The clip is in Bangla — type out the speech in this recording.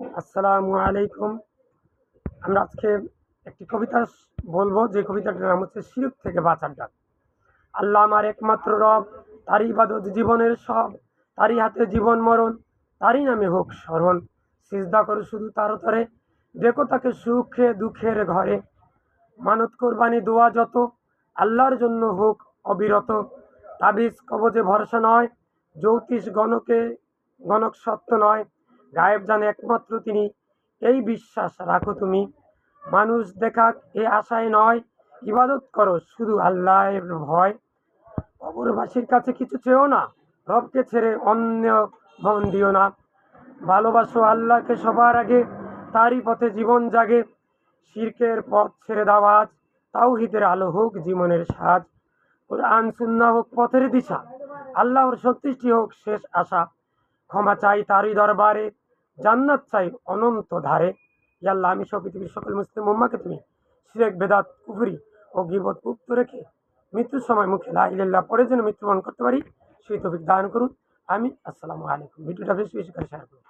আসসালামু আলাইকুম। আমরা আজকে একটি কবিতা বলবো, যে কবিতাটার নাম হচ্ছে শিরক থেকে বাঁচার ডাক। আল্লাহ আমার একমাত্র রব, তারই ইবাদত জীবনের সব, তারই হাতে জীবন মরণ, তারই নামে হোক স্মরণ। সিজদা করো শুধু তার তরে, দেখো তাকে সুখে দুঃখের ঘরে। মানত কোরবানি দোয়া যত, আল্লাহর জন্য হোক অবিরত। তাবিজ কবজে ভরসা নয়, জ্যোতিষ গণক সত্য নয়। গায়েব জানে একমাত্র তিনি, এই বিশ্বাস রাখো তুমি। মানুষ দেখাক এ আশায় নয়, ইবাদত করো শুধু আল্লাহর ভয়। কবরবাসীর কাছে কিছু চেয়েও না, রবকে ছেড়ে অন্য মন দিও না। ভালোবাসো আল্লাহকে সবার আগে, তারই পথে জীবন জাগে। শিরকের পথ ছেড়ে দাও আজ, তাওহীদের আলো হোক জীবনের সাজ। কোরআন সুন্নাহ হোক পথের দিশা, আল্লাহর সন্তুষ্টি হোক শেষ আশা। ক্ষমা চাই তারই দরবারে, জান্নাত চাই অনন্ত ধারে। ইয়া আল্লাহ, আমি সব পৃথিবীর সকল মুসলিম উম্মাহকে তুমি শিরক, বেদাত, কুফরি ও গীবত মুক্ত রেখে মৃত্যুর সময় মুখে লা ইলাহা ইল্লাল্লাহ পরে যেন মৃত্যুবরণ করতে পারি, সেই তৌফিক দান করুন। আমি আসসালামু আলাইকুম। ভিডিওটা বেশি বেশি করে শেয়ার করুন।